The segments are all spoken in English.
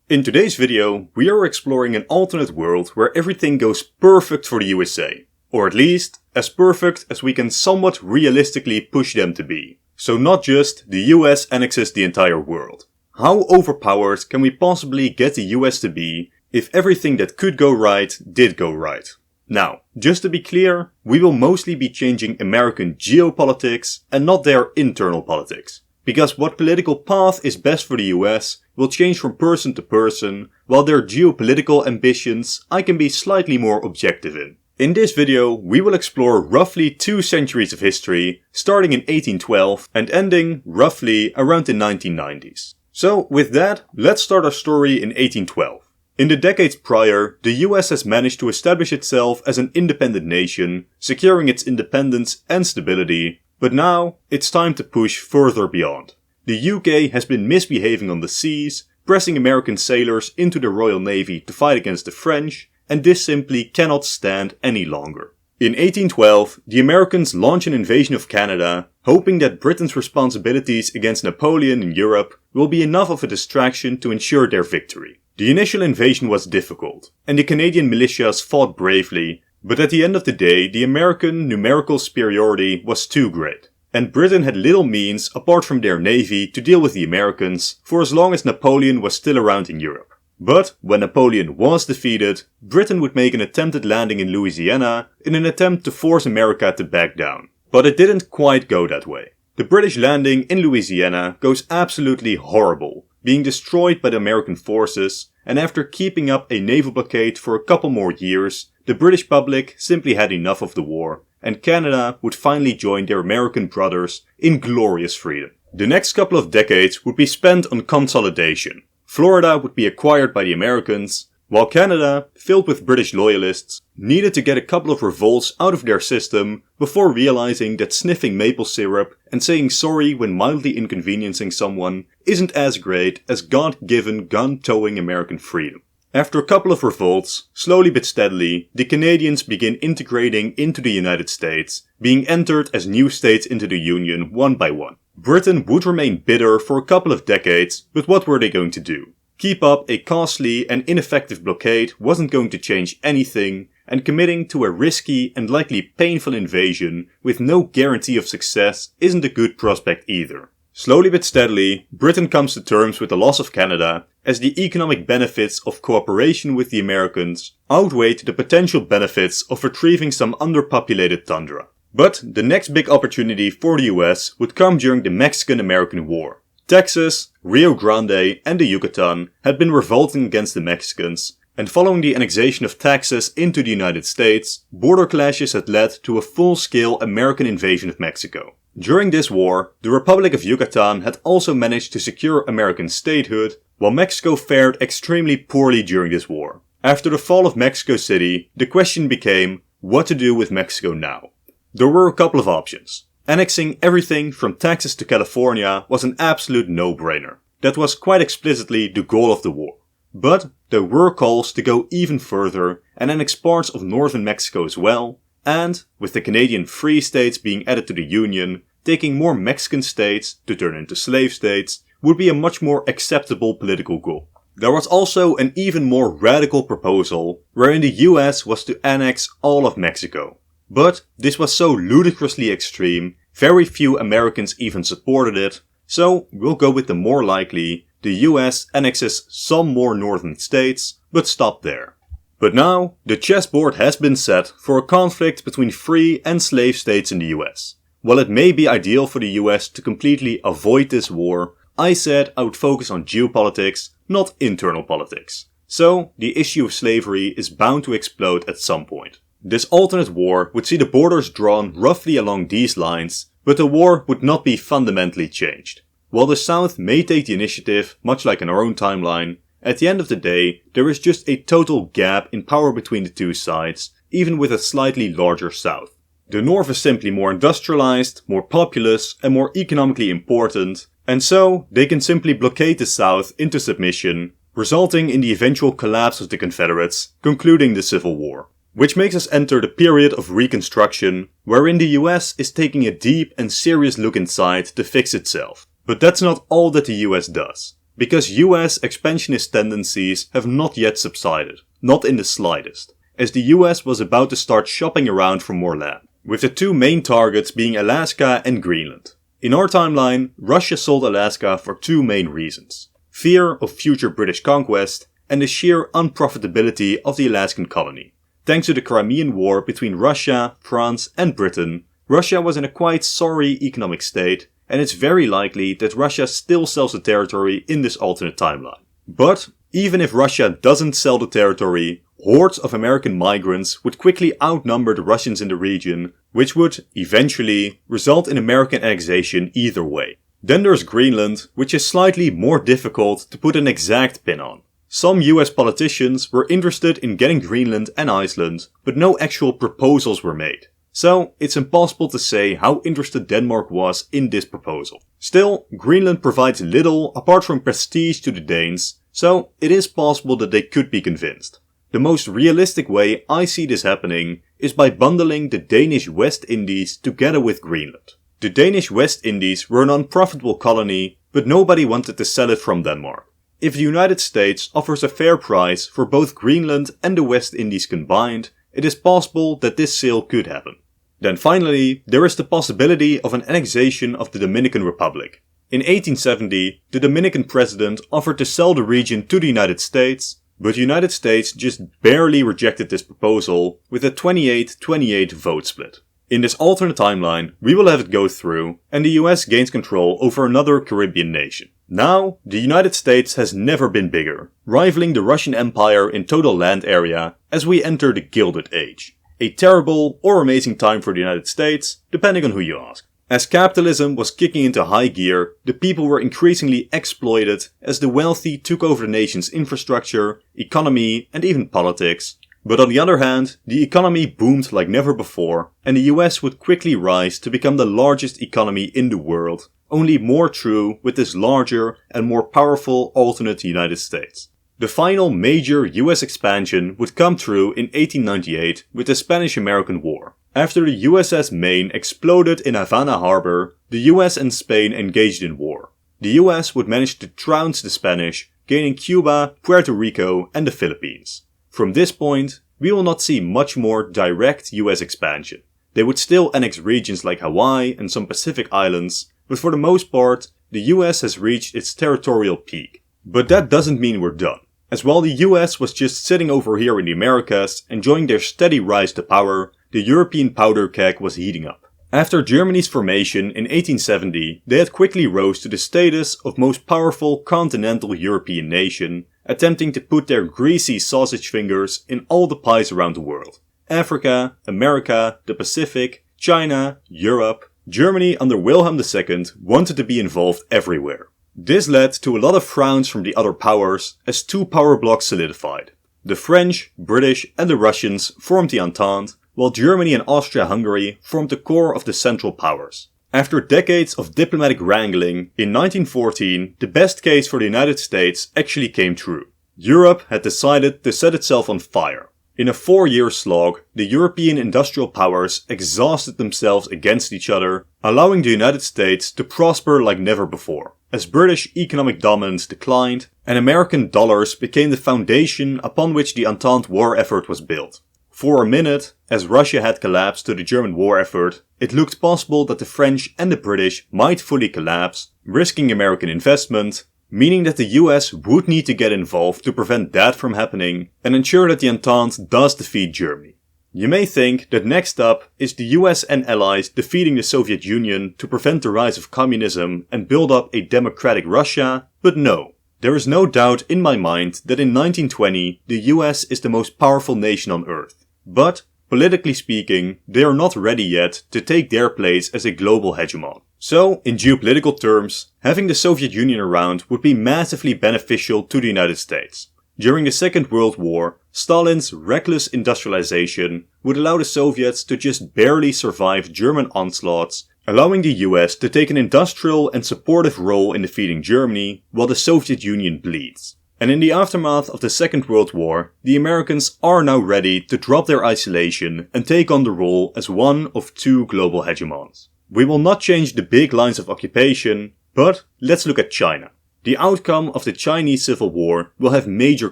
In today's video, we are exploring an alternate world where everything goes perfect for the USA. Or at least, as perfect as we can somewhat realistically push them to be. So not just the US annexes the entire world. How overpowered can we possibly get the US to be if everything that could go right did go right? Now, just to be clear, we will mostly be changing American geopolitics and not their internal politics. Because what political path is best for the US will change from person to person, while their geopolitical ambitions I can be slightly more objective in. In this video, we will explore roughly 2 centuries of history, starting in 1812 and ending roughly around the 1990s. So with that, let's start our story in 1812. In the decades prior, the US has managed to establish itself as an independent nation, securing its independence and stability, but now it's time to push further beyond. The UK has been misbehaving on the seas, pressing American sailors into the Royal Navy to fight against the French, and this simply cannot stand any longer. In 1812, the Americans launch an invasion of Canada, hoping that Britain's responsibilities against Napoleon in Europe will be enough of a distraction to ensure their victory. The initial invasion was difficult, and the Canadian militias fought bravely, but at the end of the day, the American numerical superiority was too great. And Britain had little means apart from their navy to deal with the Americans for as long as Napoleon was still around in Europe. But when Napoleon was defeated, Britain would make an attempted landing in Louisiana in an attempt to force America to back down. But it didn't quite go that way. The British landing in Louisiana goes absolutely horrible, being destroyed by the American forces, and after keeping up a naval blockade for a couple more years, the British public simply had enough of the war, and Canada would finally join their American brothers in glorious freedom. The next couple of decades would be spent on consolidation. Florida would be acquired by the Americans, while Canada, filled with British loyalists, needed to get a couple of revolts out of their system before realizing that sniffing maple syrup and saying sorry when mildly inconveniencing someone isn't as great as God-given gun-towing American freedom. After a couple of revolts, slowly but steadily, the Canadians begin integrating into the United States, being entered as new states into the Union one by one. Britain would remain bitter for a couple of decades, but what were they going to do? Keep up a costly and ineffective blockade wasn't going to change anything, and committing to a risky and likely painful invasion with no guarantee of success isn't a good prospect either. Slowly but steadily, Britain comes to terms with the loss of Canada, as the economic benefits of cooperation with the Americans outweighed the potential benefits of retrieving some underpopulated tundra. But the next big opportunity for the US would come during the Mexican-American War. Texas, Rio Grande and the Yucatan had been revolting against the Mexicans, and following the annexation of Texas into the United States, border clashes had led to a full-scale American invasion of Mexico. During this war, the Republic of Yucatan had also managed to secure American statehood, while Mexico fared extremely poorly during this war. After the fall of Mexico City, the question became what to do with Mexico now. There were a couple of options. Annexing everything from Texas to California was an absolute no-brainer. That was quite explicitly the goal of the war. But there were calls to go even further and annex parts of northern Mexico as well, and, with the Canadian Free States being added to the Union, taking more Mexican states to turn into slave states would be a much more acceptable political goal. There was also an even more radical proposal, wherein the US was to annex all of Mexico. But this was so ludicrously extreme, very few Americans even supported it, so we'll go with the more likely, the US annexes some more northern states, but stop there. But now, the chessboard has been set for a conflict between free and slave states in the US. While it may be ideal for the US to completely avoid this war, I said I would focus on geopolitics, not internal politics. So, the issue of slavery is bound to explode at some point. This alternate war would see the borders drawn roughly along these lines, but the war would not be fundamentally changed. While the South may take the initiative, much like in our own timeline, at the end of the day, there is just a total gap in power between the two sides, even with a slightly larger South. The North is simply more industrialized, more populous, and more economically important, and so they can simply blockade the South into submission, resulting in the eventual collapse of the Confederates, concluding the Civil War. Which makes us enter the period of Reconstruction, wherein the US is taking a deep and serious look inside to fix itself. But that's not all that the US does. because US expansionist tendencies have not yet subsided, not in the slightest, as the US was about to start shopping around for more land, with the two main targets being Alaska and Greenland. In our timeline, Russia sold Alaska for two main reasons: fear of future British conquest and the sheer unprofitability of the Alaskan colony. Thanks to the Crimean War between Russia, France and Britain, Russia was in a quite sorry economic state, and it's very likely that Russia still sells the territory in this alternate timeline. But even if Russia doesn't sell the territory, hordes of American migrants would quickly outnumber the Russians in the region, which would, eventually, result in American annexation either way. Then there's Greenland, which is slightly more difficult to put an exact pin on. Some US politicians were interested in getting Greenland and Iceland, but no actual proposals were made. So it's impossible to say how interested Denmark was in this proposal. Still, Greenland provides little apart from prestige to the Danes, so it is possible that they could be convinced. The most realistic way I see this happening is by bundling the Danish West Indies together with Greenland. The Danish West Indies were an unprofitable colony, but nobody wanted to sell it from Denmark. If the United States offers a fair price for both Greenland and the West Indies combined, it is possible that this sale could happen. Then finally, there is the possibility of an annexation of the Dominican Republic. In 1870, the Dominican president offered to sell the region to the United States, but the United States just barely rejected this proposal with a 28-28 vote split. In this alternate timeline, we will have it go through, and the US gains control over another Caribbean nation. Now, the United States has never been bigger, rivaling the Russian Empire in total land area as we enter the Gilded Age. A terrible or amazing time for the United States, depending on who you ask. As capitalism was kicking into high gear, the people were increasingly exploited as the wealthy took over the nation's infrastructure, economy, and even politics. But on the other hand, the economy boomed like never before, and the US would quickly rise to become the largest economy in the world, only more true with this larger and more powerful alternate United States. The final major US expansion would come through in 1898 with the Spanish-American War. After the USS Maine exploded in Havana Harbor, the US and Spain engaged in war. The US would manage to trounce the Spanish, gaining Cuba, Puerto Rico, and the Philippines. From this point, we will not see much more direct US expansion. They would still annex regions like Hawaii and some Pacific islands, but for the most part, the US has reached its territorial peak. But that doesn't mean we're done. As while the US was just sitting over here in the Americas, enjoying their steady rise to power, the European powder keg was heating up. After Germany's formation in 1870, they had quickly rose to the status of most powerful continental European nation, attempting to put their greasy sausage fingers in all the pies around the world. Africa, America, the Pacific, China, Europe. Germany under Wilhelm II wanted to be involved everywhere. This led to a lot of frowns from the other powers as two power blocks solidified. The French, British and the Russians formed the Entente, while Germany and Austria-Hungary formed the core of the Central Powers. After decades of diplomatic wrangling, in 1914, the best case for the United States actually came true. Europe had decided to set itself on fire. In a 4-year slog, the European industrial powers exhausted themselves against each other, allowing the United States to prosper like never before, as British economic dominance declined and American dollars became the foundation upon which the Entente war effort was built. For a minute, as Russia had collapsed to the German war effort, it looked possible that the French and the British might fully collapse, risking American investment, meaning that the US would need to get involved to prevent that from happening and ensure that the Entente does defeat Germany. You may think that next up is the US and allies defeating the Soviet Union to prevent the rise of communism and build up a democratic Russia, but no. There is no doubt in my mind that in 1920 the US is the most powerful nation on earth. But, politically speaking, they are not ready yet to take their place as a global hegemon. So, in geopolitical terms, having the Soviet Union around would be massively beneficial to the United States. During the Second World War, Stalin's reckless industrialization would allow the Soviets to just barely survive German onslaughts, allowing the US to take an industrial and supportive role in defeating Germany while the Soviet Union bleeds. And in the aftermath of the Second World War, the Americans are now ready to drop their isolation and take on the role as one of two global hegemons. We will not change the big lines of occupation, but let's look at China. The outcome of the Chinese Civil War will have major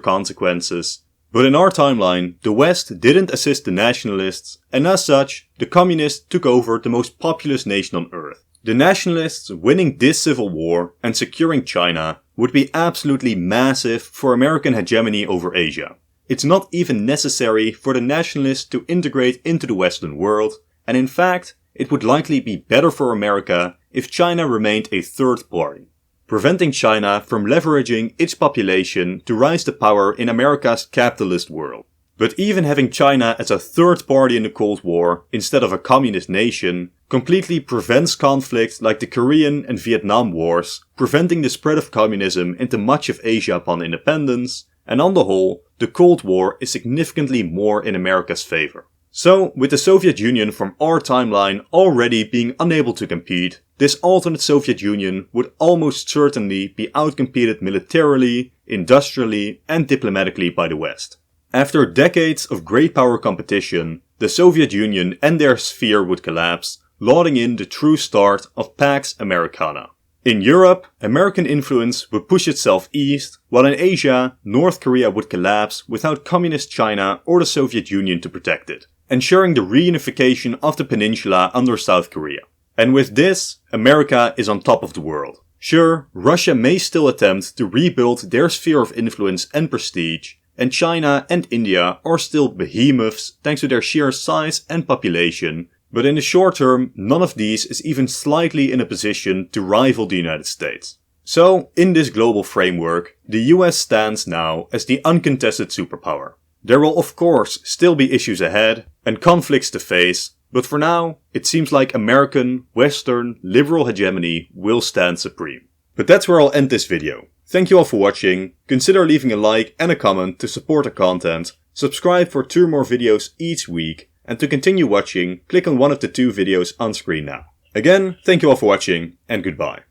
consequences, but in our timeline, the West didn't assist the nationalists, and as such, the communists took over the most populous nation on Earth. The nationalists winning this civil war and securing China would be absolutely massive for American hegemony over Asia. It's not even necessary for the nationalists to integrate into the Western world, and in fact, it would likely be better for America if China remained a third party, preventing China from leveraging its population to rise to power in America's capitalist world. But even having China as a third party in the Cold War instead of a communist nation completely prevents conflicts like the Korean and Vietnam Wars, preventing the spread of communism into much of Asia upon independence, and on the whole, the Cold War is significantly more in America's favor. So, with the Soviet Union from our timeline already being unable to compete, this alternate Soviet Union would almost certainly be outcompeted militarily, industrially, and diplomatically by the West. After decades of great power competition, the Soviet Union and their sphere would collapse, lauding in the true start of Pax Americana. In Europe, American influence would push itself east, while in Asia, North Korea would collapse without communist China or the Soviet Union to protect it, ensuring the reunification of the peninsula under South Korea. And with this, America is on top of the world. Sure, Russia may still attempt to rebuild their sphere of influence and prestige, and China and India are still behemoths thanks to their sheer size and population, but in the short term, none of these is even slightly in a position to rival the United States. So, in this global framework, the US stands now as the uncontested superpower. There will of course still be issues ahead and conflicts to face, but for now, it seems like American, Western, liberal hegemony will stand supreme. But that's where I'll end this video. Thank you all for watching, consider leaving a like and a comment to support the content, subscribe for 2 more videos each week, and to continue watching, click on one of the 2 videos on screen now. Again, thank you all for watching, and goodbye.